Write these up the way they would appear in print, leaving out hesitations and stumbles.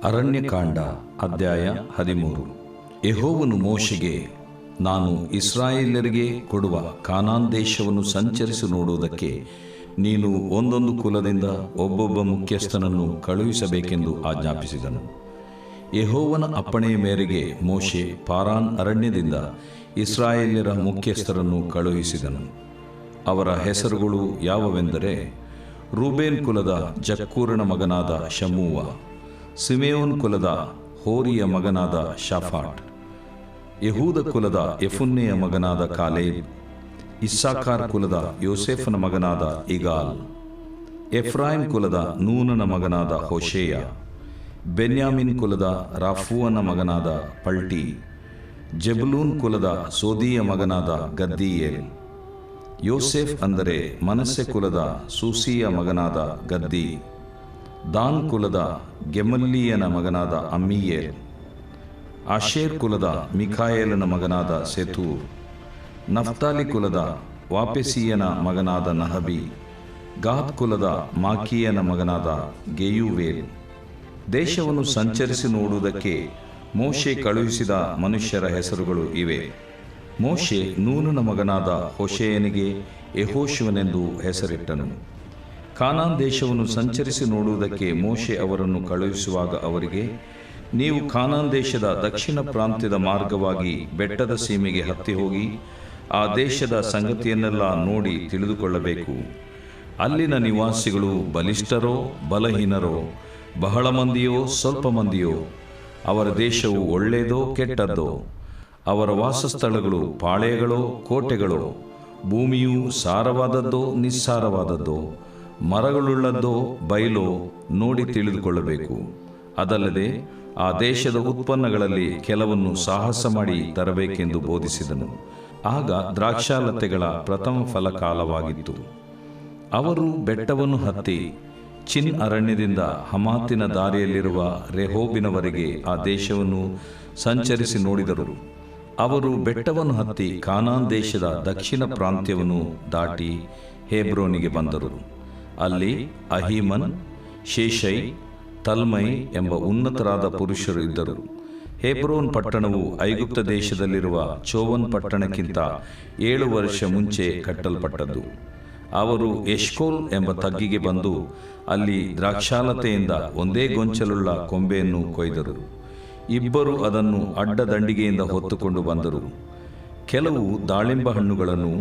ಅರಣ್ಯಕಾಂಡ ಅಧ್ಯಾಯ 13. ಯೆಹೋವನು ಮೋಶೆಗೆ, ನಾನು ಇಸ್ರಾಯೇಲ್ಯರಿಗೆ ಕೊಡುವ ಕಾನಾನ್ ದೇಶವನ್ನು ಸಂಚರಿಸಿ ನೋಡುವುದಕ್ಕೆ ನೀನು ಒಂದೊಂದು ಕುಲದಿಂದ ಒಬ್ಬೊಬ್ಬ ಮುಖ್ಯಸ್ಥನನ್ನು ಕಳುಹಿಸಬೇಕೆಂದು ಆಜ್ಞಾಪಿಸಿದನು. ಯೆಹೋವನ ಅಪ್ಪಣೆಯ ಮೇರೆಗೆ ಮೋಶೆ ಪಾರಾನ್ ಅರಣ್ಯದಿಂದ ಇಸ್ರಾಯೇಲ್ಯರ ಮುಖ್ಯಸ್ಥರನ್ನು ಕಳುಹಿಸಿದನು. ಅವರ ಹೆಸರುಗಳು ಯಾವುವೆಂದರೆ, ರೂಬೇನ್ ಕುಲದ ಜಕ್ಕೂರನ ಮಗನಾದ ಶಮೂವ, ಸಿಮೆಯೋನ್ ಕುಲದ ಹೋರಿಯ ಮಗನಾದ ಶಾಫಾಟ್, ಯಹೂದ ಕುಲದ ಯೆಫುನ್ನೆಯ ಮಗನಾದ ಕಾಲೇಬ್, ಇಸ್ಸಾಕಾರ್ ಕುಲದ ಯೋಸೇಫನ ಮಗನಾದ ಇಗಾಲ್, ಎಫ್ರಾಯಿಮ್ ಕುಲದ ನೂನನ ಮಗನಾದ ಹೋಶೇಯ, ಬೆನ್ಯಾಮಿನ್ ಕುಲದ ರಾಫೂವನ ಮಗನಾದ ಪಲ್ಟಿ, ಜೆಬುಲೂನ್ ಕುಲದ ಸೋದಿಯ ಮಗನಾದ ಗದ್ದೀಯೇಲ್, ಯೋಸೇಫ್ ಅಂದರೆ ಮನಸ್ಸೆ ಕುಲದ ಸೂಸಿಯ ಮಗನಾದ ಗದ್ದಿ, ದಾನ್ ಕುಲದ ಗೆಮಲ್ಲೀಯನ ಮಗನಾದ ಅಮ್ಮೀಯೇಲ್, ಆಶೇರ್ ಕುಲದ ಮಿಖಾಯೇಲನ ಮಗನಾದ ಸೆತೂರ್, ನಫ್ತಾಲಿ ಕುಲದ ವಾಪೆಸೀಯನ ಮಗನಾದ ನಹಬಿ, ಗಾದ್ ಕುಲದ ಮಾಕೀಯನ ಮಗನಾದ ಗೆಯೂವೇಲ್. ದೇಶವನ್ನು ಸಂಚರಿಸಿ ನೋಡುವುದಕ್ಕೆ ಮೋಶೆ ಕಳುಹಿಸಿದ ಮನುಷ್ಯರ ಹೆಸರುಗಳು ಇವೆ. ಮೋಶೆ ನೂನನ ಮಗನಾದ ಹೋಶೇಯನಿಗೆ ಯೆಹೋಶುವನೆಂದು ಹೆಸರಿಟ್ಟನು. ಕಾನಾನ್ ದೇಶವನ್ನು ಸಂಚರಿಸಿ ನೋಡುವುದಕ್ಕೆ ಮೋಶೆ ಅವರನ್ನು ಕಳುಹಿಸುವಾಗ ಅವರಿಗೆ, ನೀವು ಕಾನಾನ್ ದೇಶದ ದಕ್ಷಿಣ ಪ್ರಾಂತ್ಯದ ಮಾರ್ಗವಾಗಿ ಬೆಟ್ಟದ ಸೀಮೆಗೆ ಹತ್ತಿ ಹೋಗಿ ಆ ದೇಶದ ಸಂಗತಿಯನ್ನೆಲ್ಲ ನೋಡಿ ತಿಳಿದುಕೊಳ್ಳಬೇಕು. ಅಲ್ಲಿನ ನಿವಾಸಿಗಳು ಬಲಿಷ್ಠರೋ ಬಲಹೀನರೋ, ಬಹಳ ಮಂದಿಯೋ ಸ್ವಲ್ಪ ಮಂದಿಯೋ, ಅವರ ದೇಶವು ಒಳ್ಳೆಯದೋ ಕೆಟ್ಟದ್ದೋ, ಅವರ ವಾಸಸ್ಥಳಗಳು ಪಾಳೆಯಗಳೋ ಕೋಟೆಗಳೋ, ಭೂಮಿಯು ಸಾರವಾದದ್ದೋ ನಿಸ್ಸಾರವಾದದ್ದೋ, ಮರಗಳುಳ್ಳದ್ದೋ ಬಯಲೋ ನೋಡಿ ತಿಳಿದುಕೊಳ್ಳಬೇಕು. ಅದಲ್ಲದೆ ಆ ದೇಶದ ಉತ್ಪನ್ನಗಳಲ್ಲಿ ಕೆಲವನ್ನು ಸಾಹಸ ಮಾಡಿ ತರಬೇಕೆಂದು ಬೋಧಿಸಿದನು. ಆಗ ದ್ರಾಕ್ಷಾಲತೆಗಳ ಪ್ರಥಮ ಫಲ ಕಾಲವಾಗಿತ್ತು. ಅವರು ಬೆಟ್ಟವನ್ನು ಹತ್ತಿ ಚಿನ್ ಅರಣ್ಯದಿಂದ ಹಮಾತಿನ ದಾರಿಯಲ್ಲಿರುವ ರೆಹೋಬಿನವರೆಗೆ ಆ ದೇಶವನ್ನು ಸಂಚರಿಸಿ ನೋಡಿದರು. ಅವರು ಬೆಟ್ಟವನ್ನು ಹತ್ತಿ ಕಾನಾನ್ ದೇಶದ ದಕ್ಷಿಣ ಪ್ರಾಂತ್ಯವನ್ನು ದಾಟಿ ಹೆಬ್ರೋನಿಗೆ ಬಂದರು. ಅಲ್ಲಿ ಅಹೀಮನ್, ಶೇಷೈ, ತಲ್ಮೈ ಎಂಬ ಉನ್ನತರಾದ ಪುರುಷರು ಇದ್ದರು. ಹೆಬ್ರೋನ್ ಪಟ್ಟಣವು ಐಗುಪ್ತ ದೇಶದಲ್ಲಿರುವ ಚೋವನ್ ಪಟ್ಟಣಕ್ಕಿಂತ 7 ವರ್ಷ ಮುಂಚೆ ಕಟ್ಟಲ್ಪಟ್ಟದ್ದು. ಅವರು ಎಷ್ಕೋಲ್ ಎಂಬ ತಗ್ಗಿಗೆ ಬಂದು ಅಲ್ಲಿ ದ್ರಾಕ್ಷಾಲತೆಯಿಂದ ಒಂದೇ ಗೊಂಚಲುಳ್ಳ ಕೊಂಬೆಯನ್ನು ಕೊಯ್ದರು. ಇಬ್ಬರು ಅದನ್ನು ಅಡ್ಡದಂಡಿಗೆಯಿಂದ ಹೊತ್ತುಕೊಂಡು ಬಂದರು. ಕೆಲವು ದಾಳಿಂಬ ಹಣ್ಣುಗಳನ್ನು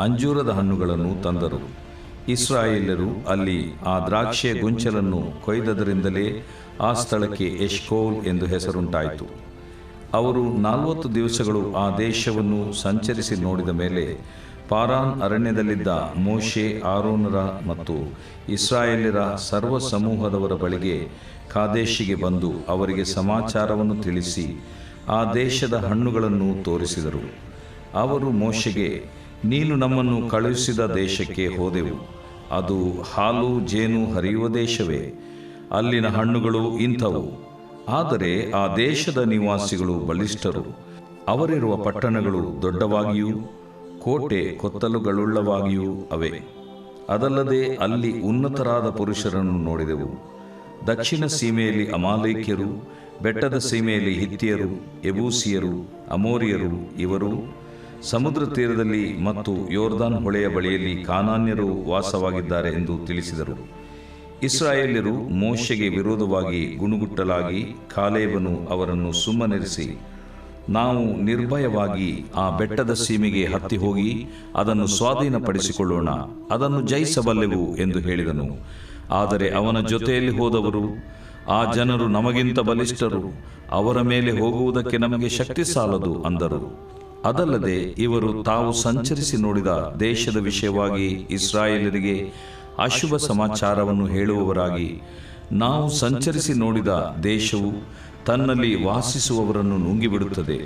ಅಂಜೂರದ ಹಣ್ಣುಗಳನ್ನು ತಂದರು. ಇಸ್ರಾಯೇಲ್ಯರು ಅಲ್ಲಿ ಆ ದ್ರಾಕ್ಷಿಯ ಗೊಂಚಲನ್ನು ಕೊಯ್ದದರಿಂದಲೇ ಆ ಸ್ಥಳಕ್ಕೆ ಎಷ್ಕೋಲ್ ಎಂದು ಹೆಸರುಂಟಾಯಿತು. ಅವರು 40 ದಿವಸಗಳು ಆ ದೇಶವನ್ನು ಸಂಚರಿಸಿ ನೋಡಿದ ಮೇಲೆ ಪಾರಾನ್ ಅರಣ್ಯದಲ್ಲಿದ್ದ ಮೋಶೆ, ಆರೋನರ ಮತ್ತು ಇಸ್ರಾಯೇಲ್ಯರ ಸರ್ವ ಸಮೂಹದವರ ಬಳಿಗೆ ಕಾದೇಶಿಗೆ ಬಂದು ಅವರಿಗೆ ಸಮಾಚಾರವನ್ನು ತಿಳಿಸಿ ಆ ದೇಶದ ಹಣ್ಣುಗಳನ್ನು ತೋರಿಸಿದರು. ಅವರು ಮೋಶೆಗೆ, ನೀನು ನಮ್ಮನ್ನು ಕಳುಹಿಸಿದ ದೇಶಕ್ಕೆ ಹೋದೆವು. ಅದು ಹಾಲು ಜೇನು ಹರಿಯುವ ದೇಶವೇ. ಅಲ್ಲಿನ ಹಣ್ಣುಗಳು ಇಂಥವು. ಆದರೆ ಆ ದೇಶದ ನಿವಾಸಿಗಳು ಬಲಿಷ್ಠರು. ಅವರಿರುವ ಪಟ್ಟಣಗಳು ದೊಡ್ಡವಾಗಿಯೂ ಕೋಟೆ ಕೊತ್ತಲುಗಳುಳ್ಳವಾಗಿಯೂ ಅವೆ. ಅದಲ್ಲದೆ ಅಲ್ಲಿ ಉನ್ನತರಾದ ಪುರುಷರನ್ನು ನೋಡಿದೆವು. ದಕ್ಷಿಣ ಸೀಮೆಯಲ್ಲಿ ಅಮಾಲೇಕ್ಯರು, ಬೆಟ್ಟದ ಸೀಮೆಯಲ್ಲಿ ಹಿತ್ತಿಯರು, ಯೆಬೂಸಿಯರು, ಅಮೋರಿಯರು ಇವರು, ಸಮುದ್ರ ತೀರದಲ್ಲಿ ಮತ್ತು ಯೋರ್ದಾನ್ ಹೊಳೆಯ ಬಳಿಯಲ್ಲಿ ಕಾನಾನ್ಯರು ವಾಸವಾಗಿದ್ದಾರೆ ಎಂದು ತಿಳಿಸಿದರು. ಇಸ್ರಾಯೇಲ್ಯರು ಮೋಶೆಗೆ ವಿರೋಧವಾಗಿ ಗುಣುಗುಟ್ಟಲಾಗಿ ಕಾಲೇಬನು ಅವರನ್ನು ಸುಮ್ಮನಿರಿಸಿ, ನಾವು ನಿರ್ಭಯವಾಗಿ ಆ ಬೆಟ್ಟದ ಸೀಮೆಗೆ ಹತ್ತಿ ಹೋಗಿ ಅದನ್ನು ಸ್ವಾಧೀನಪಡಿಸಿಕೊಳ್ಳೋಣ, ಅದನ್ನು ಜಯಿಸಬಲ್ಲೆವು ಎಂದು ಹೇಳಿದನು. ಆದರೆ ಅವನ ಜೊತೆಯಲ್ಲಿ ಹೋದವರು, ಆ ಜನರು ನಮಗಿಂತ ಬಲಿಷ್ಠರು, ಅವರ ಮೇಲೆ ಹೋಗುವುದಕ್ಕೆ ನಮಗೆ ಶಕ್ತಿ ಸಾಲದು ಅಂದರು. ಅದಲ್ಲದೆ ಇವರು ತಾವು ಸಂಚರಿಸಿ ನೋಡಿದ ದೇಶದ ವಿಷಯವಾಗಿ ಇಸ್ರಾಯೇಲರಿಗೆ ಅಶುಭ ಸಮಾಚಾರವನ್ನು ಹೇಳುವವರಾಗಿ, ನಾವು ಸಂಚರಿಸಿ ನೋಡಿದ ದೇಶವು ತನ್ನಲ್ಲಿ ವಾಸಿಸುವವರನ್ನು ನುಂಗಿಬಿಡುತ್ತದೆ.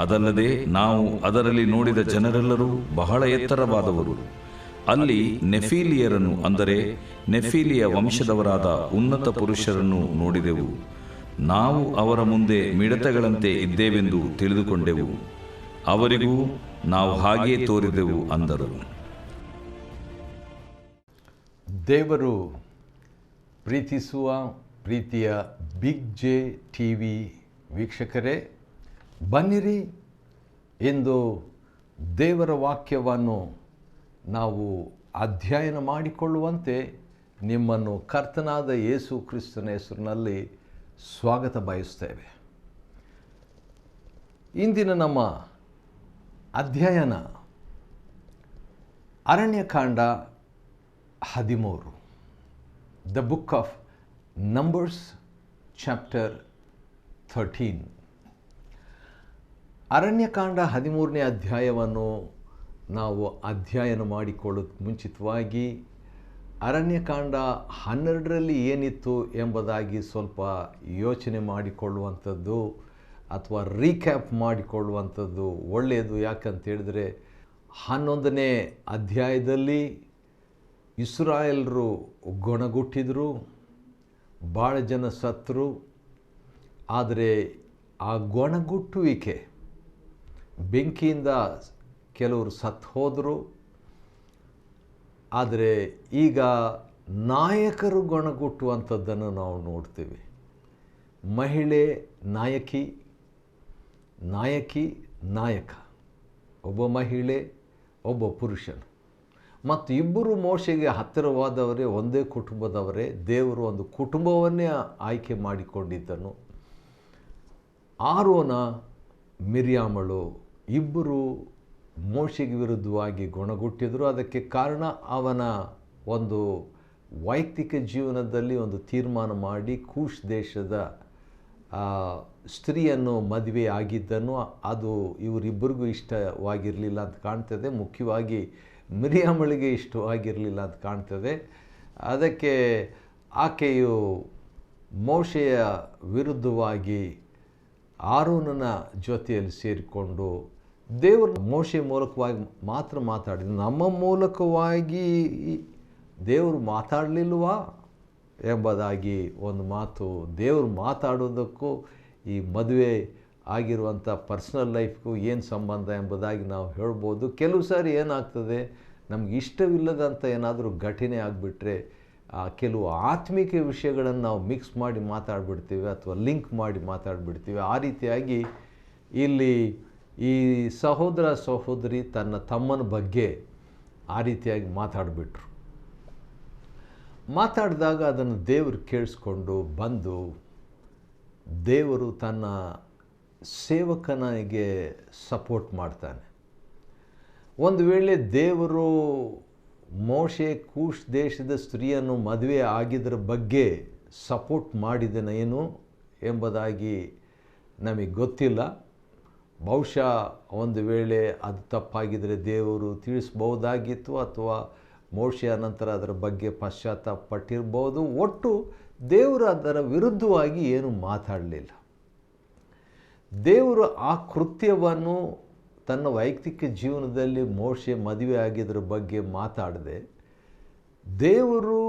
ಅದಲ್ಲದೆ ನಾವು ಅದರಲ್ಲಿ ನೋಡಿದ ಜನರೆಲ್ಲರೂ ಬಹಳ ಎತ್ತರವಾದವರು. ಅಲ್ಲಿ ನೆಫೀಲಿಯರನ್ನು ಅಂದರೆ ನೆಫೀಲಿಯ ವಂಶದವರಾದ ಉನ್ನತ ಪುರುಷರನ್ನು ನೋಡಿದೆವು. ನಾವು ಅವರ ಮುಂದೆ ಮಿಡತೆಗಳಂತೆ ಇದ್ದೇವೆಂದು ತಿಳಿದುಕೊಂಡೆವು. ಅವರಿಗೂ ನಾವು ಹಾಗೆಯೇ ತೋರಿದೆವು ಅಂದರು. ದೇವರು ಪ್ರೀತಿಸುವ ಪ್ರೀತಿಯ ಬಿಗ್ ಜೆ ಟಿ ವಿ ವೀಕ್ಷಕರೇ, ಬನ್ನಿರಿ ಎಂದು ದೇವರ ವಾಕ್ಯವನ್ನು ನಾವು ಅಧ್ಯಯನ ಮಾಡಿಕೊಳ್ಳುವಂತೆ ನಿಮ್ಮನ್ನು ಕರ್ತನಾದ ಯೇಸು ಕ್ರಿಸ್ತನ ಹೆಸರಿನಲ್ಲಿ ಸ್ವಾಗತ ಬಯಸ್ತೇವೆ. ಇಂದಿನ ನಮ್ಮ ಅಧ್ಯಯನ Aranyakanda 13, the book of numbers chapter 13. Aranyakanda 13ನೇ ಅಧ್ಯಾಯವನ್ನು ನಾವು ಅಧ್ಯಯನ ಮಾಡಿಕೊಳ್ಳೋದು ಮುಂಚಿತವಾಗಿ ಅರಣ್ಯಕಾಂಡ 12ರಲ್ಲಿ ಏನಿತ್ತು ಎಂಬುದಾಗಿ ಸ್ವಲ್ಪ ಯೋಚನೆ ಮಾಡಿಕೊಳ್ಳುವಂಥದ್ದು ಅಥವಾ ರೀಕ್ಯಾಪ್ ಮಾಡಿಕೊಳ್ಳುವಂಥದ್ದು ಒಳ್ಳೆಯದು. ಯಾಕಂತ ಹೇಳಿದ್ರೆ 11ನೇ ಅಧ್ಯಾಯದಲ್ಲಿ ಇಸ್ರಾಯೇಲರು ಗೊಣಗುಟ್ಟಿದ್ರು, ಭಾಳ ಜನ ಸತ್ತರು. ಆದರೆ ಆ ಗೊಣಗುಟ್ಟುವಿಕೆ ಬೆಂಕಿಯಿಂದ ಕೆಲವರು ಸತ್ತು ಹೋದರು. ಆದರೆ ಈಗ ನಾಯಕರು ಗೊಣಗುಟ್ಟುವಂಥದ್ದನ್ನು ನಾವು ನೋಡ್ತೀವಿ. ಮಹಿಳೆ ನಾಯಕಿ, ನಾಯಕ, ಒಬ್ಬ ಮಹಿಳೆ, ಒಬ್ಬ ಪುರುಷನು, ಮತ್ತು ಇಬ್ಬರು ಮೋಶೆಗೆ ಹತ್ತಿರವಾದವರೇ, ಒಂದೇ ಕುಟುಂಬದವರೇ. ದೇವರು ಒಂದು ಕುಟುಂಬವನ್ನೇ ಆಯ್ಕೆ ಮಾಡಿಕೊಂಡಿದ್ದನು. ಆರೋನ, ಮಿರ್ಯಾಮಳು ಇಬ್ಬರು ಮೋಶೆಗೆ ವಿರುದ್ಧವಾಗಿ ಗೊಣಗುಟ್ಟಿದ್ರು. ಅದಕ್ಕೆ ಕಾರಣ ಅವನ ಒಂದು ವೈಯಕ್ತಿಕ ಜೀವನದಲ್ಲಿ ಒಂದು ತೀರ್ಮಾನ ಮಾಡಿ ಕೂಶ್ ದೇಶದ ಸ್ತ್ರೀಯನ್ನು ಮದುವೆ ಆಗಿದ್ದನು. ಅದು ಇವರಿಬ್ಬರಿಗೂ ಇಷ್ಟವಾಗಿರಲಿಲ್ಲ ಅಂತ ಕಾಣ್ತದೆ. ಮುಖ್ಯವಾಗಿ ಮಿರ್ಯಾಮಳಿಗೆ ಇಷ್ಟವಾಗಿರಲಿಲ್ಲ ಅಂತ ಕಾಣ್ತದೆ. ಅದಕ್ಕೆ ಆಕೆಯು ಮೋಶೆಯ ವಿರುದ್ಧವಾಗಿ ಆರೋನನ ಜೊತೆಯಲ್ಲಿ ಸೇರಿಕೊಂಡು ದೇವರು ಮೋಶೆ ಮೂಲಕವಾಗಿ ಮಾತ್ರ ಮಾತಾಡಿದ, ನಮ್ಮ ಮೂಲಕವಾಗಿ ದೇವರು ಮಾತಾಡಲಿಲ್ವಾ ಎಂಬುದಾಗಿ ಒಂದು ಮಾತು. ದೇವರು ಮಾತಾಡೋದಕ್ಕೂ ಈ ಮದುವೆ ಆಗಿರುವಂಥ ಪರ್ಸ್ನಲ್ ಲೈಫ್ಗೂ ಏನು ಸಂಬಂಧ ಎಂಬುದಾಗಿ ನಾವು ಹೇಳ್ಬೋದು. ಕೆಲವು ಸಾರಿ ಏನಾಗ್ತದೆ, ನಮ್ಗೆ ಇಷ್ಟವಿಲ್ಲದಂಥ ಏನಾದರೂ ಘಟನೆ ಆಗಿಬಿಟ್ರೆ ಕೆಲವು ಆತ್ಮಿಕ ವಿಷಯಗಳನ್ನು ನಾವು ಮಿಕ್ಸ್ ಮಾಡಿ ಮಾತಾಡಿಬಿಡ್ತೀವಿ ಅಥವಾ ಲಿಂಕ್ ಮಾಡಿ ಮಾತಾಡಿಬಿಡ್ತೀವಿ. ಆ ರೀತಿಯಾಗಿ ಇಲ್ಲಿ ಈ ಸಹೋದರ ಸಹೋದರಿ ತನ್ನ ತಮ್ಮನ ಬಗ್ಗೆ ಆ ರೀತಿಯಾಗಿ ಮಾತಾಡಿಬಿಟ್ರು. ಮಾತಾಡಿದಾಗ ಅದನ್ನು ದೇವರು ಕೇಳಿಸ್ಕೊಂಡು ಬಂದು ದೇವರು ತನ್ನ ಸೇವಕನಿಗೆ ಸಪೋರ್ಟ್ ಮಾಡ್ತಾನೆ. ಒಂದು ವೇಳೆ ದೇವರು ಮೋಶೆ ಕೂಶ್ ದೇಶದ ಸ್ತ್ರೀಯನ್ನು ಮದುವೆ ಆಗಿದ್ದರ ಬಗ್ಗೆ ಸಪೋರ್ಟ್ ಮಾಡಿದನೇನು ಎಂಬುದಾಗಿ ನಮಗೆ ಗೊತ್ತಿಲ್ಲ. ಬಹುಶಃ ಒಂದು ವೇಳೆ ಅದು ತಪ್ಪಾಗಿದ್ದರೆ ದೇವರು ತಿಳಿಸ್ಬೋದಾಗಿತ್ತು, ಅಥವಾ ಮೋಶೆಯ ನಂತರ ಅದರ ಬಗ್ಗೆ ಪಶ್ಚಾತ್ತಾಪ ಪಟ್ಟಿರ್ಬೋದು. ಒಟ್ಟು ದೇವರು ಅದರ ವಿರುದ್ಧವಾಗಿ ಏನು ಮಾತಾಡಲಿಲ್ಲ. ದೇವರು ಆ ಕೃತ್ಯವನ್ನು ತನ್ನ ವೈಯಕ್ತಿಕ ಜೀವನದಲ್ಲಿ ಮೋಶೆ ಮದುವೆ ಆಗಿದ್ದರ ಬಗ್ಗೆ ಮಾತಾಡದೆ, ದೇವರು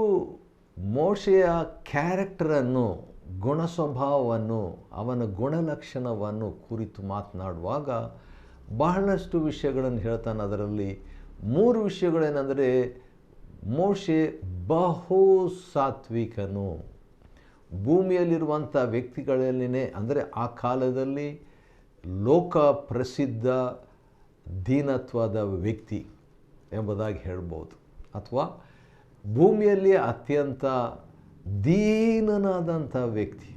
ಮೋಶೆಯ ಕ್ಯಾರೆಕ್ಟರನ್ನು, ಗುಣ ಸ್ವಭಾವವನ್ನು, ಅವನ ಗುಣಲಕ್ಷಣವನ್ನು ಕುರಿತು ಮಾತನಾಡುವಾಗ ಬಹಳಷ್ಟು ವಿಷಯಗಳನ್ನು ಹೇಳ್ತಾನೆ. ಅದರಲ್ಲಿ 3 ವಿಷಯಗಳೇನೆಂದರೆ, ಮೋಶೆ ಬಹು ಸಾತ್ವಿಕನು. ಭೂಮಿಯಲ್ಲಿರುವಂಥ ವ್ಯಕ್ತಿಗಳಲ್ಲಿನೇ, ಅಂದರೆ ಆ ಕಾಲದಲ್ಲಿ ಲೋಕ ಪ್ರಸಿದ್ಧ ದೀನತ್ವದ ವ್ಯಕ್ತಿ ಎಂಬುದಾಗಿ ಹೇಳ್ಬೋದು, ಅಥವಾ ಭೂಮಿಯಲ್ಲಿ ಅತ್ಯಂತ ದೀನನಾದಂಥ ವ್ಯಕ್ತಿ,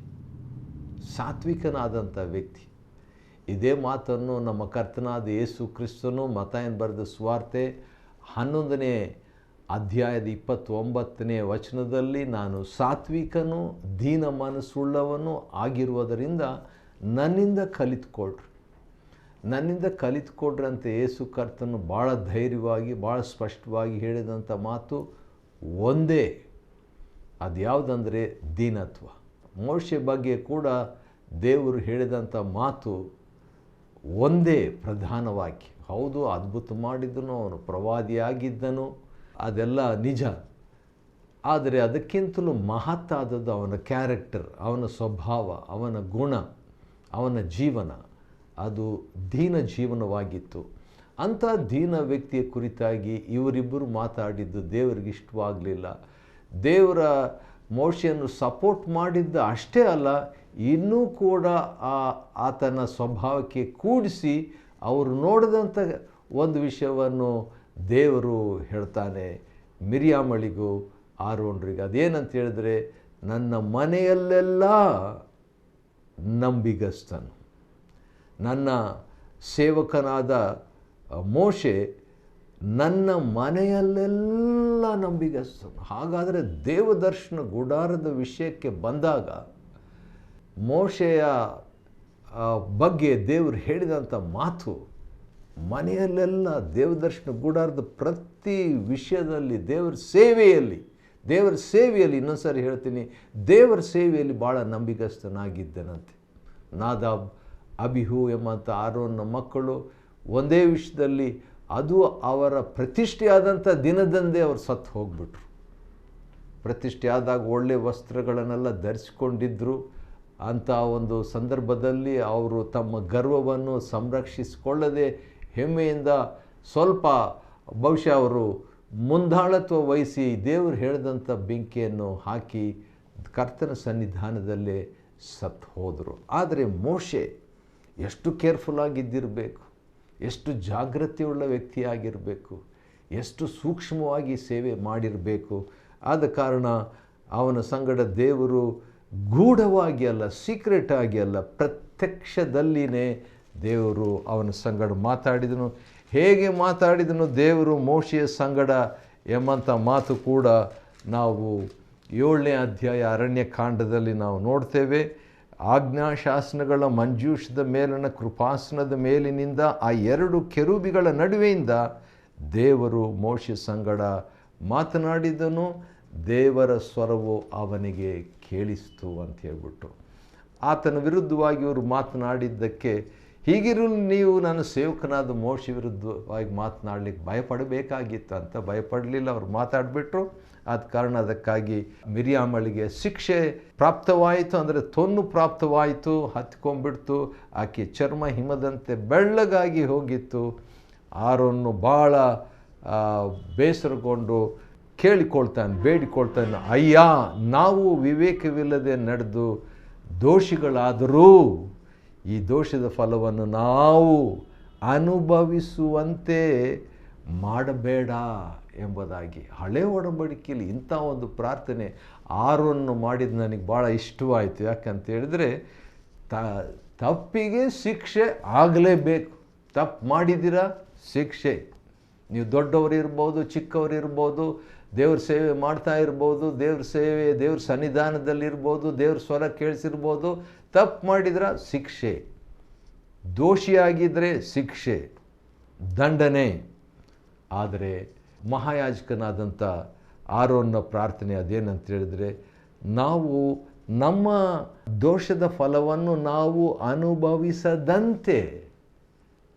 ಸಾತ್ವಿಕನಾದಂಥ ವ್ಯಕ್ತಿ. ಇದೇ ಮಾತನ್ನು ನಮ್ಮ ಕರ್ತನಾದ ಯೇಸು ಕ್ರಿಸ್ತನು ಮತ್ತಾಯನ ಬರೆದ ಸುವಾರ್ತೆ 11ನೇ ಅಧ್ಯಾಯದ 29ನೇ ವಚನದಲ್ಲಿ, ನಾನು ಸಾತ್ವಿಕನು ದೀನ ಮನಸ್ಸುಳ್ಳವನು ಆಗಿರುವುದರಿಂದ ನನ್ನಿಂದ ಕಲಿತುಕೊಳ್ರಿ ಅಂತ ಯೇಸು ಕರ್ತನು ಭಾಳ ಧೈರ್ಯವಾಗಿ, ಭಾಳ ಸ್ಪಷ್ಟವಾಗಿ ಹೇಳಿದಂಥ ಮಾತು ಒಂದೇ. ಅದು ಯಾವುದಂದರೆ ದೀನತ್ವ. ಮೋಶೆ ಬಗ್ಗೆ ಕೂಡ ದೇವರು ಹೇಳಿದಂಥ ಮಾತು ಒಂದೇ ಪ್ರಧಾನವಾಗಿ. ಹೌದು, ಅದ್ಭುತ ಮಾಡಿದ್ದನು, ಅವನು ಪ್ರವಾದಿಯಾಗಿದ್ದನು, ಅದೆಲ್ಲ ನಿಜ. ಆದರೆ ಅದಕ್ಕಿಂತಲೂ ಮಹತ್ತಾದದ್ದು ಅವನ ಕ್ಯಾರೆಕ್ಟರ್, ಅವನ ಸ್ವಭಾವ, ಅವನ ಗುಣ, ಅವನ ಜೀವನ. ಅದು ದೀನ ಜೀವನವಾಗಿತ್ತು. ಅಂಥ ದೀನ ವ್ಯಕ್ತಿಯ ಕುರಿತಾಗಿ ಇವರಿಬ್ಬರು ಮಾತಾಡಿದ್ದು ದೇವರಿಗೆ ಇಷ್ಟವಾಗಲಿಲ್ಲ. ದೇವರ ಮೋಶೆಯನ್ನು ಸಪೋರ್ಟ್ ಮಾಡಿದ್ದ ಅಷ್ಟೇ ಅಲ್ಲ, ಇನ್ನೂ ಕೂಡ ಆತನ ಸ್ವಭಾವಕ್ಕೆ ಕೂಡಿಸಿ ಅವರು ನೋಡಿದಂಥ ಒಂದು ವಿಷಯವನ್ನು ದೇವರು ಹೇಳ್ತಾನೆ ಮಿರಿಯಾಮಳಿಗೂ ಆರೋನ್ರಿಗೆ. ಅದೇನಂತ ಹೇಳಿದ್ರೆ, ನನ್ನ ಮನೆಯಲ್ಲೆಲ್ಲ ನಂಬಿಗಸ್ತನು. ನನ್ನ ಸೇವಕನಾದ ಮೋಶೆ ನನ್ನ ಮನೆಯಲ್ಲೆಲ್ಲ ನಂಬಿಗಸ್ತನು. ಹಾಗಾದರೆ ದೇವದರ್ಶನ ಗುಡಾರದ ವಿಷಯಕ್ಕೆ ಬಂದಾಗ ಮೋಶೆಯ ಬಗ್ಗೆ ದೇವರು ಹೇಳಿದಂಥ ಮಾತು, ಮನೆಯಲ್ಲೆಲ್ಲ ದೇವದರ್ಶನ ಗುಡಾರದ ಪ್ರತಿ ವಿಷಯದಲ್ಲಿ ದೇವರ ಸೇವೆಯಲ್ಲಿ ಇನ್ನೊಂದು ಸಾರಿ ಹೇಳ್ತೀನಿ, ದೇವರ ಸೇವೆಯಲ್ಲಿ ಭಾಳ ನಂಬಿಗಸ್ತನಾಗಿದ್ದನಂತೆ. ನಾದಾಬ್, ಅಬಿಹು ಎಂಬಂಥ ಆರೋನ್ನ ಮಕ್ಕಳು ಒಂದೇ ವಿಷಯದಲ್ಲಿ, ಅದು ಅವರ ಪ್ರತಿಷ್ಠೆಯಾದಂಥ ದಿನದಂದೇ ಅವರು ಸತ್ತು ಹೋಗ್ಬಿಟ್ರು. ಪ್ರತಿಷ್ಠೆ ಆದಾಗ ಒಳ್ಳೆಯ ವಸ್ತ್ರಗಳನ್ನೆಲ್ಲ ಧರಿಸಿಕೊಂಡಿದ್ದರು. ಅಂಥ ಒಂದು ಸಂದರ್ಭದಲ್ಲಿ ಅವರು ತಮ್ಮ ಗರ್ವವನ್ನು ಸಂರಕ್ಷಿಸಿಕೊಳ್ಳದೆ ಹೆಮ್ಮೆಯಿಂದ ಸ್ವಲ್ಪ ಬಹುಶಃ ಅವರು ಮುಂದಾಳತ್ವ ವಹಿಸಿ ದೇವರು ಹೇಳಿದಂಥ ಬೆಂಕಿಯನ್ನು ಹಾಕಿ ಕರ್ತನ ಸನ್ನಿಧಾನದಲ್ಲೇ ಸತ್ತು ಹೋದರು. ಆದರೆ ಮೋಶೆ ಎಷ್ಟು ಕೇರ್ಫುಲ್ ಆಗಿದ್ದಿರಬೇಕು, ಎಷ್ಟು ಜಾಗೃತಿಯುಳ್ಳ ವ್ಯಕ್ತಿಯಾಗಿರಬೇಕು, ಎಷ್ಟು ಸೂಕ್ಷ್ಮವಾಗಿ ಸೇವೆ ಮಾಡಿರಬೇಕು. ಆದ ಕಾರಣ ಅವನ ಸಂಗಡ ದೇವರು ಗೂಢವಾಗಿ ಅಲ್ಲ, ಸೀಕ್ರೆಟ್ ಆಗಿ ಅಲ್ಲ, ಪ್ರತ್ಯಕ್ಷದಲ್ಲಿನೇ ದೇವರು ಅವನ ಸಂಗಡ ಮಾತಾಡಿದನು. ಹೇಗೆ ಮಾತಾಡಿದನು ದೇವರು ಮೋಶೆಯ ಸಂಗಡ ಎಂಬಂಥ ಮಾತು ಕೂಡ ನಾವು 7ನೇ ಅಧ್ಯಾಯ ಅರಣ್ಯಕಾಂಡದಲ್ಲಿ ನಾವು ನೋಡ್ತೇವೆ. ಆಜ್ಞಾಶಾಸನಗಳ ಮಂಜೂಷದ ಮೇಲಿನ ಕೃಪಾಸನದ ಮೇಲಿನಿಂದ ಆ 2 ಕೆರೂಬಿಗಳ ನಡುವೆಯಿಂದ ದೇವರು ಮೋಶೆ ಸಂಗಡ ಮಾತನಾಡಿದನು. ದೇವರ ಸ್ವರವು ಅವನಿಗೆ ಕೇಳಿಸ್ತು ಅಂತ ಹೇಳ್ಬಿಟ್ಟು, ಆತನ ವಿರುದ್ಧವಾಗಿ ಇವರು ಮಾತನಾಡಿದ್ದಕ್ಕೆ, ಹೀಗಿರಲು ನೀವು ನನ್ನ ಸೇವಕನಾದ ಮೋಶೆ ವಿರುದ್ಧವಾಗಿ ಮಾತನಾಡಲಿಕ್ಕೆ ಭಯಪಡಬೇಕಾಗಿತ್ತು ಅಂತ. ಭಯಪಡಲಿಲ್ಲ, ಅವರು ಮಾತಾಡಿಬಿಟ್ರು. ಆದ ಕಾರಣ ಅದಕ್ಕಾಗಿ ಮಿರಿಯಾಮಳಿಗೆ ಶಿಕ್ಷೆ ಪ್ರಾಪ್ತವಾಯಿತು, ಅಂದರೆ ತೊನ್ನು ಪ್ರಾಪ್ತವಾಯಿತು, ಹತ್ಕೊಂಡ್ಬಿಡ್ತು. ಆಕೆ ಚರ್ಮ ಹಿಮದಂತೆ ಬೆಳ್ಳಗಾಗಿ ಹೋಗಿತ್ತು. ಆರೋನ್ನು ಭಾಳ ಬೇಸರಗೊಂಡು ಬೇಡಿಕೊಳ್ತಾನೆ, ಅಯ್ಯ, ನಾವು ವಿವೇಕವಿಲ್ಲದೆ ನಡೆದು ದೋಷಿಗಳಾದರೂ ಈ ದೋಷದ ಫಲವನ್ನು ನಾವು ಅನುಭವಿಸುವಂತೆ ಮಾಡಬೇಡ ಎಂಬುದಾಗಿ. ಹಳೆ ಒಡಂಬಡಿಕೆಯಲ್ಲಿ ಇಂಥ ಒಂದು ಪ್ರಾರ್ಥನೆ ಆರೋನ್ನು ಮಾಡಿದ್ದು ನನಗೆ ಭಾಳ ಇಷ್ಟವಾಯಿತು. ಯಾಕಂತ ಹೇಳಿದ್ರೆ, ತಪ್ಪಿಗೆ ಶಿಕ್ಷೆ ಆಗಲೇಬೇಕು. ತಪ್ಪು ಮಾಡಿದ್ದೀರಾ, ಶಿಕ್ಷೆ. ನೀವು ದೊಡ್ಡವರಿರ್ಬೋದು, ಚಿಕ್ಕವರಿರ್ಬೋದು, ದೇವ್ರ ಸೇವೆ ಮಾಡ್ತಾ ಇರ್ಬೋದು, ದೇವ್ರ ಸನ್ನಿಧಾನದಲ್ಲಿರ್ಬೋದು, ದೇವ್ರ ಸ್ವರ ಕೇಳಿಸಿರ್ಬೋದು. ತಪ್ಪು ಮಾಡಿದ್ರ ಶಿಕ್ಷೆ, ದೋಷಿಯಾಗಿದ್ದರೆ ಶಿಕ್ಷೆ, ದಂಡನೆ. ಆದರೆ ಮಹಾಯಾಜಕನಾದಂಥ ಆರೋನ್ನ ಪ್ರಾರ್ಥನೆ ಅದೇನಂತ ಹೇಳಿದ್ರೆ, ನಾವು ನಮ್ಮ ದೋಷದ ಫಲವನ್ನು ನಾವು ಅನುಭವಿಸದಂತೆ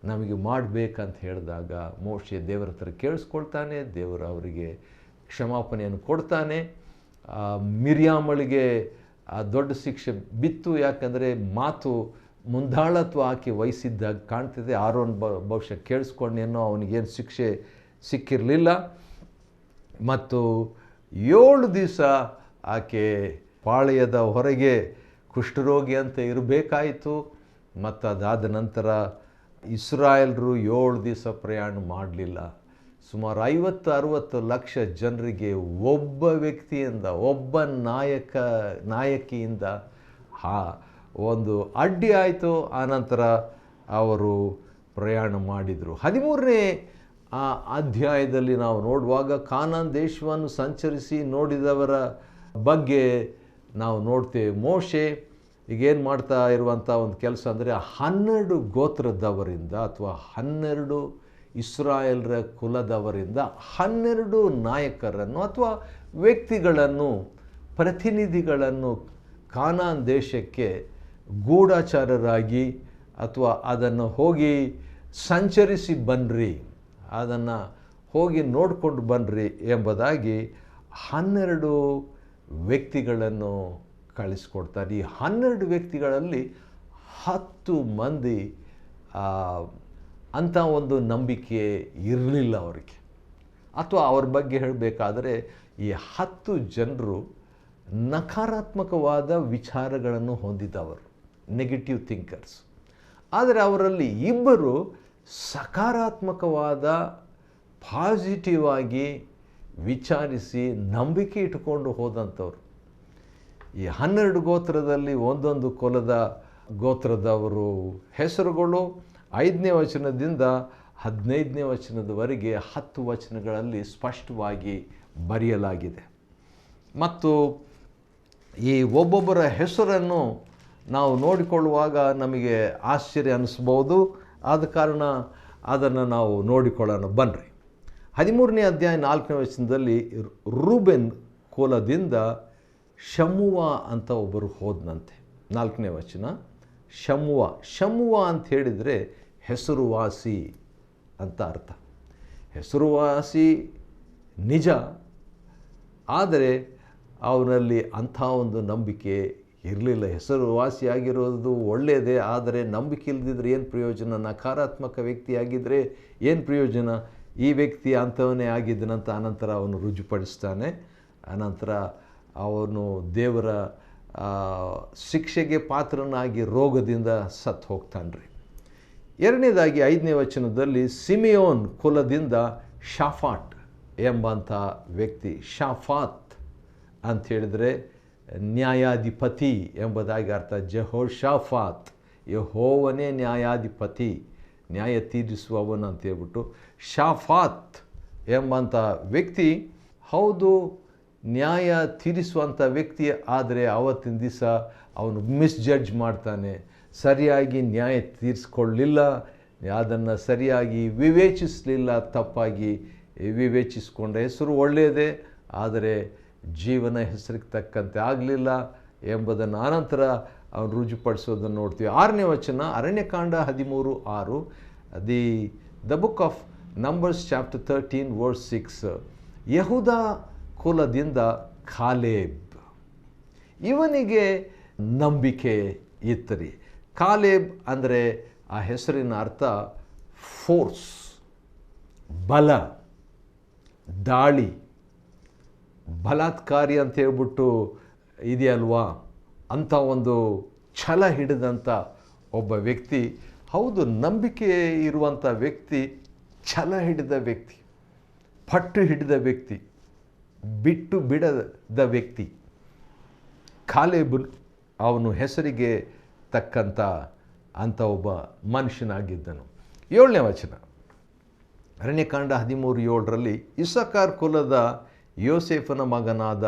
ನಮಗೆ ಮಾಡಬೇಕಂತ ಹೇಳಿದಾಗ ಮೋಶೆ ದೇವರ ಹತ್ರ ಕೇಳಿಸ್ಕೊಳ್ತಾನೆ. ದೇವರು ಅವರಿಗೆ ಕ್ಷಮಾಪಣೆಯನ್ನು ಕೊಡ್ತಾನೆ. ಮಿರಿಯಾಮಳಿಗೆ ಆ ದೊಡ್ಡ ಶಿಕ್ಷೆ ಬಿತ್ತು. ಯಾಕಂದರೆ ಮಾತು ಮುಂದಾಳತ್ವ ಹಾಕಿ ವಹಿಸಿದ್ದಾಗ ಕಾಣ್ತಿದೆ. ಆರೋನ್ ಬಹುಶಃ ಕೇಳಿಸ್ಕೊಂಡೇನೋ ಅವನಿಗೇನು ಶಿಕ್ಷೆ ಸಿಕ್ಕಿರಲಿಲ್ಲ. ಮತ್ತು 7 ದಿವಸ ಆಕೆ ಪಾಳೆಯದ ಹೊರಗೆ ಕುಷ್ಠರೋಗಿ ಅಂತ ಇರಬೇಕಾಯಿತು. ಮತ್ತು ಅದಾದ ನಂತರ ಇಸ್ರಾಯೇಲರು 7 ದಿವಸ ಪ್ರಯಾಣ ಮಾಡಲಿಲ್ಲ. ಸುಮಾರು 50-60 ಲಕ್ಷ ಜನರಿಗೆ ಒಬ್ಬ ವ್ಯಕ್ತಿಯಿಂದ, ಒಬ್ಬ ನಾಯಕಿಯಿಂದ ಒಂದು ಅಡ್ಡಿ ಆಯಿತು. ಆನಂತರ ಅವರು ಪ್ರಯಾಣ ಮಾಡಿದರು. 13ನೇ ಅಧ್ಯಾಯದಲ್ಲಿ ನಾವು ನೋಡುವಾಗ ಕಾನಾನ್ ದೇಶವನ್ನು ಸಂಚರಿಸಿ ನೋಡಿದವರ ಬಗ್ಗೆ ನಾವು ನೋಡ್ತೇವೆ. ಮೋಶೆ ಈಗೇನು ಮಾಡ್ತಾ ಇರುವಂಥ ಒಂದು ಕೆಲಸ ಅಂದರೆ, 12 ಗೋತ್ರದವರಿಂದ ಅಥವಾ 12 ಇಸ್ರಾಯೇಲರ ಕುಲದವರಿಂದ 12 ನಾಯಕರನ್ನು ಅಥವಾ ವ್ಯಕ್ತಿಗಳನ್ನು, ಪ್ರತಿನಿಧಿಗಳನ್ನು ಕಾನಾನ್ ದೇಶಕ್ಕೆ ಗೂಢಚಾರರಾಗಿ ಅಥವಾ ಅದನ್ನು ಹೋಗಿ ಸಂಚರಿಸಿ ಬನ್ನಿರಿ, ಅದನ್ನು ಹೋಗಿ ನೋಡಿಕೊಂಡು ಬನ್ನಿರಿ ಎಂಬುದಾಗಿ 12 ವ್ಯಕ್ತಿಗಳನ್ನು ಕಳಿಸ್ಕೊಡ್ತಾರೆ. ಈ 12 ವ್ಯಕ್ತಿಗಳಲ್ಲಿ 10 ಮಂದಿ ಅಂಥ ಒಂದು ನಂಬಿಕೆ ಇರಲಿಲ್ಲ ಅವರಿಗೆ. ಅಥವಾ ಅವ್ರ ಬಗ್ಗೆ ಹೇಳಬೇಕಾದ್ರೆ, ಈ 10 ಜನರು ನಕಾರಾತ್ಮಕವಾದ ವಿಚಾರಗಳನ್ನು ಹೊಂದಿದವರು, ನೆಗೆಟಿವ್ ಥಿಂಕರ್ಸ್. ಆದರೆ ಅವರಲ್ಲಿ ಇಬ್ಬರು ಸಕಾರಾತ್ಮಕವಾದ ಪಾಸಿಟಿವ್ ಆಗಿ ವಿಚಾರಿಸಿ ನಂಬಿಕೆ ಇಟ್ಟುಕೊಂಡು ಹೋದಂಥವ್ರು. ಈ 12 ಗೋತ್ರದಲ್ಲಿ ಒಂದೊಂದು ಕುಲದ ಗೋತ್ರದವರು ಹೆಸರುಗಳು 5ನೇ ವಚನದಿಂದ 15ನೇ ವಚನದವರೆಗೆ 10 ವಚನಗಳಲ್ಲಿ ಸ್ಪಷ್ಟವಾಗಿ ಬರೆಯಲಾಗಿದೆ. ಮತ್ತು ಈ ಒಬ್ಬೊಬ್ಬರ ಹೆಸರನ್ನು ನಾವು ನೋಡಿಕೊಳ್ಳುವಾಗ ನಮಗೆ ಆಶ್ಚರ್ಯ ಅನ್ನಿಸ್ಬೋದು. ಆದ ಕಾರಣ ಅದನ್ನು ನಾವು ನೋಡಿಕೊಳ್ಳೋಣ ಬನ್ನಿರಿ. 13ನೇ ಅಧ್ಯಾಯ 4ನೇ ವಚನದಲ್ಲಿ ರೂಬೆನ್ ಕುಲದಿಂದ ಶಮುವ ಅಂತ ಒಬ್ಬರು ಹೋದನಂತೆ. 4ನೇ ವಚನ, ಶಮುವ ಅಂತ ಹೇಳಿದರೆ ಹೆಸರುವಾಸಿ ಅಂತ ಅರ್ಥ. ಹೆಸರುವಾಸಿ ನಿಜ, ಆದರೆ ಅವನಲ್ಲಿ ಅಂಥ ಒಂದು ನಂಬಿಕೆ ಇರಲಿಲ್ಲ. ಹೆಸರುವಾಸಿಯಾಗಿರೋದು ಒಳ್ಳೆಯದೇ, ಆದರೆ ನಂಬಿಕೆ ಇಲ್ಲದಿದ್ದರೆ ಏನು ಪ್ರಯೋಜನ? ನಕಾರಾತ್ಮಕ ವ್ಯಕ್ತಿಯಾಗಿದ್ದರೆ ಏನು ಪ್ರಯೋಜನ? ಈ ವ್ಯಕ್ತಿ ಅಂಥವನೇ ಆಗಿದ್ದನಂತ ಅನಂತರ ಅವನು ರುಜುಪಡಿಸ್ತಾನೆ. ಅನಂತರ ಅವನು ದೇವರ ಶಿಕ್ಷೆಗೆ ಪಾತ್ರನಾಗಿ ರೋಗದಿಂದ ಸತ್ತು ಹೋಗ್ತಾನೆ ರೀ. 2ನೇದಾಗಿ 5ನೇ ವಚನದಲ್ಲಿ ಸಿಮಿಯೋನ್ ಕುಲದಿಂದ ಶಾಫಾಟ್ ಎಂಬಂಥ ವ್ಯಕ್ತಿ. ಶಾಫಾತ್ ಅಂತ ಹೇಳಿದರೆ ನ್ಯಾಯಾಧಿಪತಿ ಎಂಬುದಾಗಿ ಅರ್ಥ. ಜೆಹೋಷಾಫಾತ್, ಯೆಹೋವನೇ ನ್ಯಾಯಾಧಿಪತಿ, ನ್ಯಾಯ ತೀರಿಸುವವನು ಅಂತ ಹೇಳ್ಬಿಟ್ಟು ಶಾಫಾತ್ ಎಂಬಂಥ ವ್ಯಕ್ತಿ. ಹೌದು, ನ್ಯಾಯ ತೀರಿಸುವಂಥ ವ್ಯಕ್ತಿ, ಆದರೆ ಆವತ್ತಿನ ದಿವಸ ಅವನು ಮಿಸ್ಜಡ್ಜ್ ಮಾಡ್ತಾನೆ, ಸರಿಯಾಗಿ ನ್ಯಾಯ ತೀರಿಸ್ಕೊಳ್ಳಲಿಲ್ಲ, ಅದನ್ನು ಸರಿಯಾಗಿ ವಿವೇಚಿಸಲಿಲ್ಲ, ತಪ್ಪಾಗಿ ವಿವೇಚಿಸಿಕೊಂಡ ಹೆಸರು ಒಳ್ಳೆಯದೇ, ಆದರೆ ಜೀವನ ಹೆಸರಿಗೆ ತಕ್ಕಂತೆ ಆಗಲಿಲ್ಲ ಎಂಬುದನ್ನು ಆನಂತರ ಅವನು ರುಜುಪಡಿಸೋದನ್ನು ನೋಡ್ತೀವಿ. 6ನೇ ವಚನ, Aranyakanda 13:6, the book of numbers chapter 13 verse 6. ಯೆಹೂದ ಕುಲದಿಂದ ಕಾಲೇಬ್, ಇವನಿಗೆ ನಂಬಿಕೆ ಇತ್ತು ರೀ. ಕಾಲೇಬ್ ಅಂದರೆ ಆ ಹೆಸರಿನ ಅರ್ಥ ಫೋರ್ಸ್, ಬಲ, ದಾಳಿ, ಬಲಾತ್ಕಾರಿ ಅಂತ ಹೇಳ್ಬಿಟ್ಟು ಇದೆಯಲ್ವಾ, ಅಂಥ ಒಂದು ಛಲ ಹಿಡಿದಂಥ ಒಬ್ಬ ವ್ಯಕ್ತಿ. ಹೌದು, ನಂಬಿಕೆ ಇರುವಂಥ ವ್ಯಕ್ತಿ, ಛಲ ಹಿಡಿದ ವ್ಯಕ್ತಿ, ಪಟ್ಟು ಹಿಡಿದ ವ್ಯಕ್ತಿ, ಬಿಟ್ಟು ಬಿಡದ ವ್ಯಕ್ತಿ. ಕಾಲೇಬ್ ಅವನು ಹೆಸರಿಗೆ ತಕ್ಕಂಥ ಅಂಥ ಒಬ್ಬ ಮನುಷ್ಯನಾಗಿದ್ದನು. 7ನೇ ವಚನ, ಅರಣ್ಯಕಾಂಡ 13:7 ಇಸ್ಸಾಕಾರ್ ಕುಲದ ಯೋಸೇಫನ ಮಗನಾದ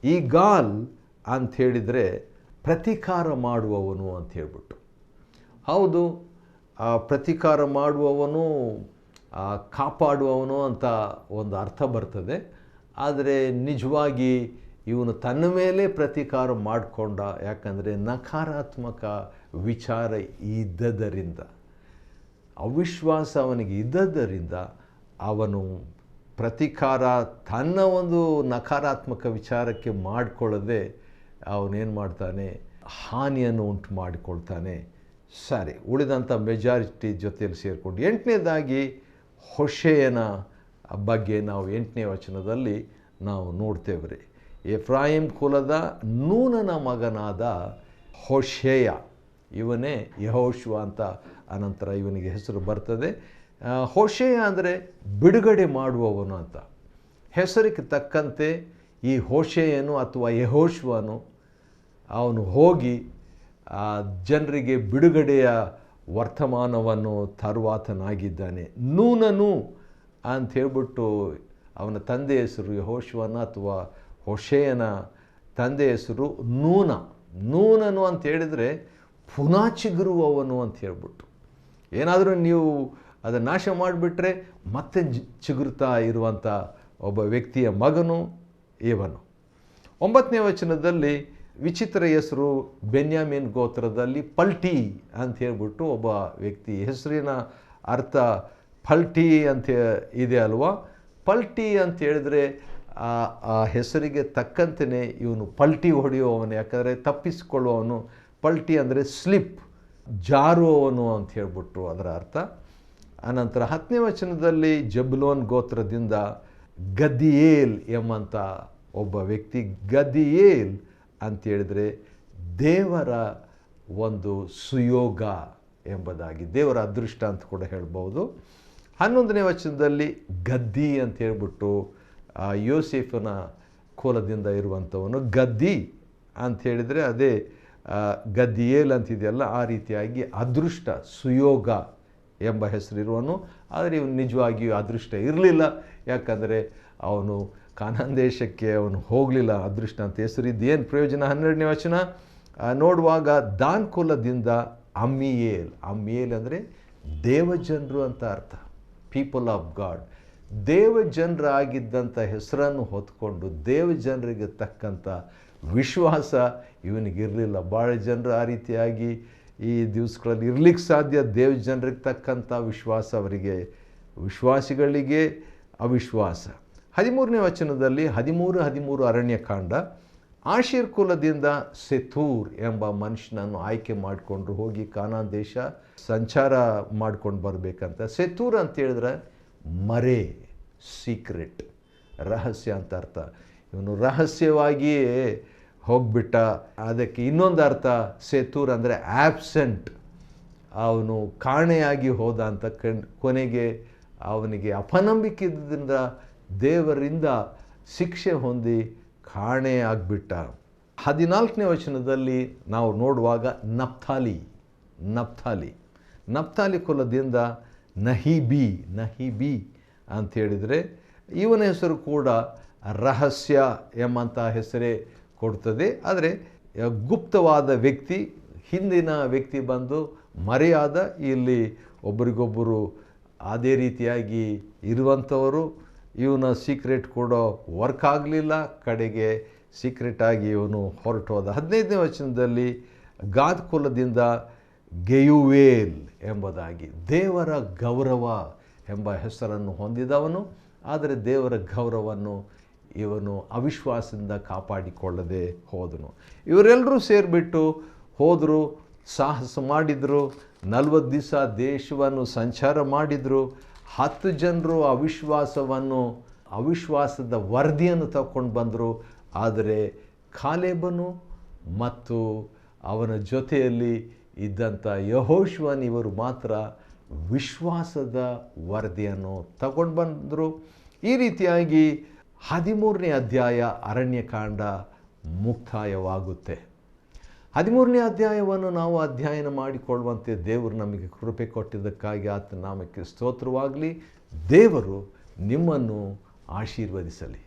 ಈಗಾಲ್ ಅಂತ ಹೇಳಿದರೆ ಪ್ರತೀಕಾರ ಮಾಡುವವನು ಅಂತ ಹೇಳ್ಬಿಟ್ಟು. ಹೌದು, ಪ್ರತೀಕಾರ ಮಾಡುವವನು, ಕಾಪಾಡುವವನು ಅಂತ ಒಂದು ಅರ್ಥ ಬರ್ತದೆ. ಆದರೆ ನಿಜವಾಗಿ ಇವನು ತನ್ನ ಮೇಲೆ ಪ್ರತೀಕಾರ ಮಾಡಿಕೊಂಡ. ಯಾಕಂದರೆ ನಕಾರಾತ್ಮಕ ವಿಚಾರ ಇದ್ದದರಿಂದ, ಅವಿಶ್ವಾಸ ಅವನಿಗೆ ಇದ್ದದರಿಂದ ಅವನು ಪ್ರತೀಕಾರ ತನ್ನ ಒಂದು ನಕಾರಾತ್ಮಕ ವಿಚಾರಕ್ಕೆ ಮಾಡಿಕೊಳ್ಳದೆ ಅವನೇನು ಮಾಡ್ತಾನೆ, ಹಾನಿಯನ್ನು ಉಂಟು ಮಾಡಿಕೊಳ್ತಾನೆ. ಸರಿ, ಉಳಿದಂಥ ಮೆಜಾರಿಟಿ ಜೊತೆಯಲ್ಲಿ ಸೇರಿಕೊಂಡು 8ನೇದಾಗಿ ಹೋಶೇಯನ ಬಗ್ಗೆ ನಾವು 8ನೇ ವಚನದಲ್ಲಿ ನಾವು ನೋಡ್ತೇವೆ ರೀ. ಎಫ್ರಾಯಿಮ್ ಕುಲದ ನೂನನ ಮಗನಾದ ಹೋಶೇಯ, ಇವನೇ ಯೆಹೋಶುವ ಅಂತ ಅನಂತರ ಇವನಿಗೆ ಹೆಸರು ಬರ್ತದೆ. ಹೋಶೇಯ ಅಂದರೆ ಬಿಡುಗಡೆ ಮಾಡುವವನು ಅಂತ. ಹೆಸರಿಗೆ ತಕ್ಕಂತೆ ಈ ಹೋಶೇಯನು ಅಥವಾ ಯೆಹೋಶುವನು ಅವನು ಹೋಗಿ ಜನರಿಗೆ ಬಿಡುಗಡೆಯ ವರ್ತಮಾನವನ್ನು ತರುವಾತನಾಗಿದ್ದಾನೆ. ನೂನನು ಅಂತ ಹೇಳ್ಬಿಟ್ಟು ಅವನ ತಂದೆ ಹೆಸರು ಯೆಹೋಶುವನ ಅಥವಾ ಹೋಶೇಯನ ತಂದೆ ಹೆಸರು ನೂನನು ಅಂತ ಹೇಳಿದರೆ ಪುನಃ ಚಿಗುರುವವನು ಅಂತ ಹೇಳ್ಬಿಟ್ಟು. ಏನಾದರೂ ನೀವು ಅದನ್ನು ನಾಶ ಮಾಡಿಬಿಟ್ರೆ ಮತ್ತೆ ಚಿಗುರುತ್ತಾ ಇರುವಂಥ ಒಬ್ಬ ವ್ಯಕ್ತಿಯ ಮಗನು ಇವನು. 9ನೇ ವಚನದಲ್ಲಿ ವಿಚಿತ್ರ ಹೆಸರು, ಬೆನ್ಯಾಮೀನ್ ಗೋತ್ರದಲ್ಲಿ ಪಲ್ಟಿ ಅಂತ ಹೇಳ್ಬಿಟ್ಟು ಒಬ್ಬ ವ್ಯಕ್ತಿ. ಹೆಸರಿನ ಅರ್ಥ ಪಲ್ಟಿ ಅಂತ ಇದೆ ಅಲ್ವಾ. ಪಲ್ಟಿ ಅಂತ ಹೇಳಿದ್ರೆ ಆ ಹೆಸರಿಗೆ ತಕ್ಕಂತೆಯೇ ಇವನು ಪಲ್ಟಿ ಹೊಡೆಯುವವನು, ಯಾಕಂದರೆ ತಪ್ಪಿಸಿಕೊಳ್ಳುವವನು. ಪಲ್ಟಿ ಅಂದರೆ ಸ್ಲಿಪ್, ಜಾರುವವನು ಅಂತ ಹೇಳ್ಬಿಟ್ಟು ಅದರ ಅರ್ಥ. ಅನಂತರ 10ನೇ ವಚನದಲ್ಲಿ ಜಬುಲೋನ್ ಗೋತ್ರದಿಂದ ಗದ್ದಿಯೇಲ್ ಎಂಬಂಥ ಒಬ್ಬ ವ್ಯಕ್ತಿ. ಗದಿಯೇಲ್ ಅಂತೇಳಿದರೆ ದೇವರ ಒಂದು ಸುಯೋಗ ಎಂಬುದಾಗಿ, ದೇವರ ಅದೃಷ್ಟ ಅಂತ ಕೂಡ ಹೇಳ್ಬೋದು. 11ನೇ ವಚನದಲ್ಲಿ ಗದ್ದಿ ಅಂತ ಹೇಳ್ಬಿಟ್ಟು ಯೋಸೇಫನ ಕೋಲದಿಂದ ಇರುವಂಥವನು. ಗದ್ದಿ ಅಂತ ಹೇಳಿದರೆ ಅದೇ ಗದ್ದಿಯೇಲ್ ಅಂತಿದೆಯಲ್ಲ, ಆ ರೀತಿಯಾಗಿ ಅದೃಷ್ಟ, ಸುಯೋಗ ಎಂಬ ಹೆಸರಿರುವನು. ಆದರೆ ಇವನು ನಿಜವಾಗಿಯೂ ಅದೃಷ್ಟ ಇರಲಿಲ್ಲ, ಯಾಕಂದರೆ ಅವನು ಕಾನಾನ್ ದೇಶಕ್ಕೆ ಅವನು ಹೋಗಲಿಲ್ಲ. ಅದೃಷ್ಟ ಅಂತ ಹೆಸರಿದ್ದು ಏನು ಪ್ರಯೋಜನ? 12ನೇ ವಚನ ನೋಡುವಾಗ ದಾನ್ ಕುಲದಿಂದ ಅಮ್ಮಿಯೇಲ್. ಅಮ್ಮಿಯೇಲ್ ಅಂದರೆ ದೇವಜನರು ಅಂತ ಅರ್ಥ, ಪೀಪಲ್ ಆಫ್ ಗಾಡ್. ದೇವಜನರಾಗಿದ್ದಂಥ ಹೆಸರನ್ನು ಹೊತ್ಕೊಂಡು ದೇವಜನರಿಗೆ ತಕ್ಕಂಥ ವಿಶ್ವಾಸ ಇವನಿಗಿರಲಿಲ್ಲ. ಭಾಳ ಜನರು ಆ ರೀತಿಯಾಗಿ ಈ ದಿವಸಗಳಲ್ಲಿ ಇರ್ಲಿಕ್ಕೆ ಸಾಧ್ಯ. ದೇವಜನರಿಗೆ ತಕ್ಕಂಥ ವಿಶ್ವಾಸ ಅವರಿಗೆ, ವಿಶ್ವಾಸಿಗಳಿಗೆ ಅವಿಶ್ವಾಸ. 13ನೇ ವಚನದಲ್ಲಿ 13 ಅರಣ್ಯಕಾಂಡ, ಆಶೀರ್ ಕುಲದಿಂದ ಸೆತೂರ್ ಎಂಬ ಮನುಷ್ಯನನ್ನು ಆಯ್ಕೆ ಮಾಡಿಕೊಂಡು ಹೋಗಿ ಕಾನಾನ್ ದೇಶ ಸಂಚಾರ ಮಾಡ್ಕೊಂಡು ಬರಬೇಕಂತ. ಸೆತೂರ್ ಅಂತ ಹೇಳಿದ್ರೆ ಮರೆ, ಸೀಕ್ರೆಟ್, ರಹಸ್ಯ ಅಂತ ಅರ್ಥ. ಇವನು ರಹಸ್ಯವಾಗಿಯೇ ಹೋಗ್ಬಿಟ್ಟ. ಅದಕ್ಕೆ ಇನ್ನೊಂದು ಅರ್ಥ ಸೆತೂರ್ ಅಂದರೆ ಆಬ್ಸೆಂಟ್, ಅವನು ಕಾಣೆಯಾಗಿ ಹೋದ ಅಂತ. ಕೊನೆಗೆ ಅವನಿಗೆ ಅಪನಂಬಿಕೆ ಇದ್ದರಿಂದ ದೇವರಿಂದ ಶಿಕ್ಷೆ ಹೊಂದಿ ಕಾಣೆ ಆಗಿಬಿಟ್ಟ. 14ನೇ ವಚನದಲ್ಲಿ ನಾವು ನೋಡುವಾಗ ನಫ್ತಾಲಿ. ನಫ್ತಾಲಿ ಕುಲದಿಂದ ನಹಿಬಿ ಅಂಥೇಳಿದರೆ ಇವನ ಹೆಸರು ಕೂಡ ರಹಸ್ಯ ಎಂಬಂಥ ಹೆಸರೇ ಕೊಡ್ತದೆ. ಆದರೆ ಗುಪ್ತವಾದ ವ್ಯಕ್ತಿ, ಹಿಂದಿನ ವ್ಯಕ್ತಿ ಬಂದು ಮರೆಯಾದ. ಇಲ್ಲಿ ಒಬ್ಬರಿಗೊಬ್ಬರು ಅದೇ ರೀತಿಯಾಗಿ ಇರುವಂಥವರು. ಇವನ ಸೀಕ್ರೆಟ್ ಕೂಡ ವರ್ಕ್ ಆಗಲಿಲ್ಲ, ಕಡೆಗೆ ಸೀಕ್ರೆಟಾಗಿ ಇವನು ಹೊರಟೋದ. 15ನೇ ವಚನದಲ್ಲಿ ಗಾದ್ ಕುಲದಿಂದ ಗೆಯುವೇಲ್ ಎಂಬುದಾಗಿ, ದೇವರ ಗೌರವ ಎಂಬ ಹೆಸರನ್ನು ಹೊಂದಿದವನು. ಆದರೆ ದೇವರ ಗೌರವವನ್ನು ಇವನು ಅವಿಶ್ವಾಸದಿಂದ ಕಾಪಾಡಿಕೊಳ್ಳದೆ ಹೋದನು. ಇವರೆಲ್ಲರೂ ಸೇರಿಬಿಟ್ಟು ಹೋದರು, ಸಾಹಸ ಮಾಡಿದರು, 40 ದಿವಸ ದೇಶವನ್ನು ಸಂಚಾರ ಮಾಡಿದರು. 10 ಜನರು ಅವಿಶ್ವಾಸದ ವರದಿಯನ್ನು ತಗೊಂಡು ಬಂದರು. ಆದರೆ ಕಾಲೇಬನು ಮತ್ತು ಅವನ ಜೊತೆಯಲ್ಲಿ ಇದ್ದಂಥ ಯೆಹೋಶುವನು ಇವರು ಮಾತ್ರ ವಿಶ್ವಾಸದ ವರದಿಯನ್ನು ತಗೊಂಡು ಬಂದರು. ಈ ರೀತಿಯಾಗಿ 13ನೇ ಅಧ್ಯಾಯ ಅರಣ್ಯಕಾಂಡ ಮುಕ್ತಾಯವಾಗುತ್ತೆ. 13ನೇ ಅಧ್ಯಾಯವನ್ನು ನಾವು ಅಧ್ಯಯನ ಮಾಡಿಕೊಳ್ಳುವಂತೆ ದೇವರು ನಮಗೆ ಕೃಪೆ ಕೊಟ್ಟಿದ್ದಕ್ಕಾಗಿ ಆತನ ನಾಮಕ್ಕೆ ಸ್ತೋತ್ರವಾಗಲಿ. ದೇವರು ನಿಮ್ಮನ್ನು ಆಶೀರ್ವದಿಸಲಿ.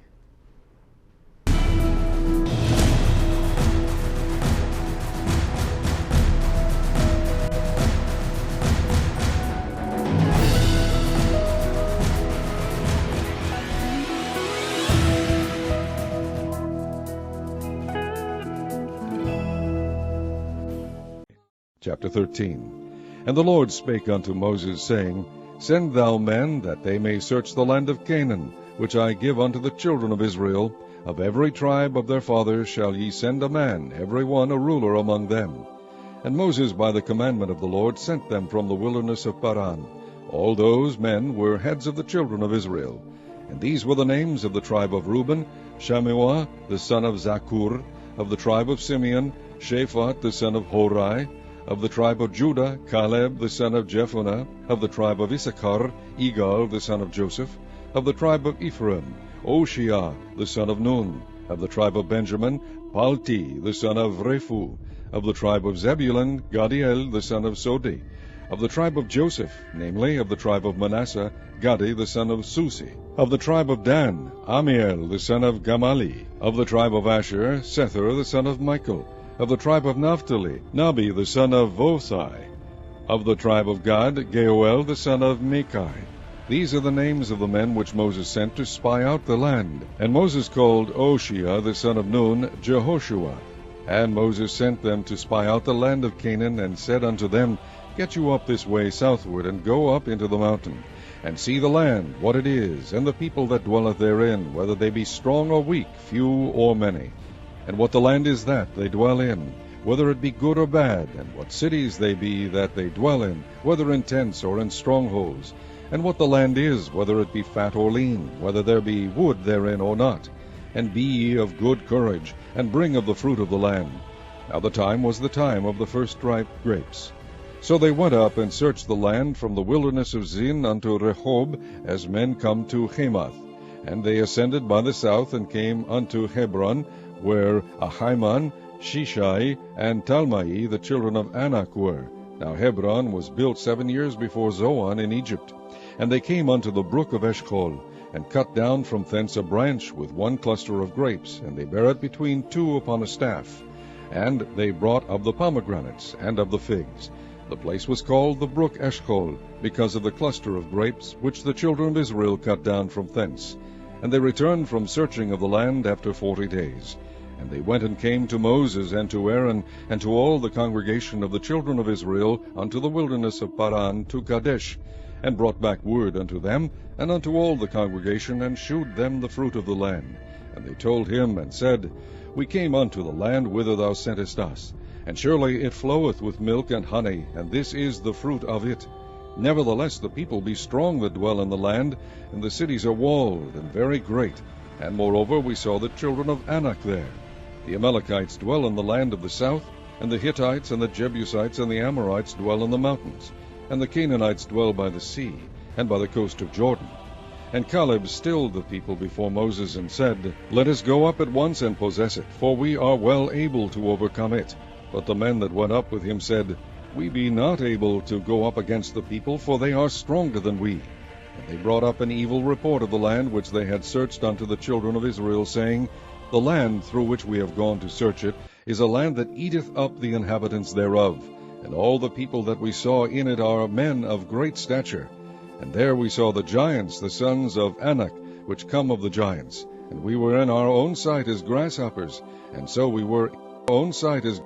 Chapter 13. And the Lord spake unto Moses, saying, Send thou men, that they may search the land of Canaan, which I give unto the children of Israel. Of every tribe of their fathers shall ye send a man, every one a ruler among them. And Moses by the commandment of the Lord sent them from the wilderness of Paran. All those men were heads of the children of Israel. And these were the names of the tribe of Reuben: Shammua the son of Zakur. Of the tribe of Simeon, Shaphat the son of Hori. Of the tribe of Judah, Caleb the son of Jephunneh. Of the tribe of Issachar, Igal the son of Joseph. Of the tribe of Ephraim, Oshiah the son of Nun. Of the tribe of Benjamin, Palti the son of Rephu. Of the tribe of Zebulun, Gadiel the son of Sodi. Of the tribe of Joseph, namely of the tribe of Manasseh, Gadi the son of Susi. Of the tribe of Dan, Amiel the son of Gamali. Of the tribe of Asher, Sethur the son of Michael. Of the tribe of Naphtali, Nabi the son of Vosai. Of the tribe of Gad, Geuel the son of Micai. These are the names of the men which Moses sent to spy out the land. And Moses called Oshiah the son of Nun Jehoshua. And Moses sent them to spy out the land of Canaan, and said unto them, Get you up this way southward, and go up into the mountain, and see the land, what it is, and the people that dwelleth therein, whether they be strong or weak, few or many. And what the land is that they dwell in, whether it be good or bad, and what cities they be that they dwell in, whether in tents or in strongholds, and what the land is, whether it be fat or lean, whether there be wood therein or not. and be ye of good courage, and bring of the fruit of the land. Now the time was the time of the first ripe grapes. So they went up and searched the land from the wilderness of Zin unto Rehob, as men come to Hamath. And they ascended by the south, and came unto Hebron, where Ahiman, Shishai, and Talmai, the children of Anak, were. Now Hebron was built 7 years before Zoan in Egypt. And they came unto the brook of Eshcol, and cut down from thence a branch with one cluster of grapes, and they bare it between two upon a staff. And they brought of the pomegranates, and of the figs. The place was called the brook Eshcol, because of the cluster of grapes, which the children of Israel cut down from thence. And they returned from searching of the land after 40 days. And they went and came to Moses and to Aaron, and to all the congregation of the children of Israel, unto the wilderness of Paran, to Kadesh, and brought back word unto them, and unto all the congregation, and shewed them the fruit of the land. And they told him, and said, We came unto the land whither thou sentest us, and surely it floweth with milk and honey, and this is the fruit of it. Nevertheless the people be strong that dwell in the land, and the cities are walled, and very great. And moreover we saw the children of Anak there. The Amalekites dwell in the land of the south, and the Hittites, and the Jebusites, and the Amorites dwell in the mountains, and the Canaanites dwell by the sea, and by the coast of Jordan. And Caleb stilled the people before Moses, and said, Let us go up at once and possess it, for we are well able to overcome it. But the men that went up with him said, We be not able to go up against the people, for they are stronger than we. And they brought up an evil report of the land which they had searched unto the children of Israel, saying, The land through which we have gone to search it is a land that eateth up the inhabitants thereof, and all the people that we saw in it are men of great stature. And there we saw the giants, the sons of Anak, which come of the giants. And we were in our own sight as grasshoppers, and so we were in our own sight as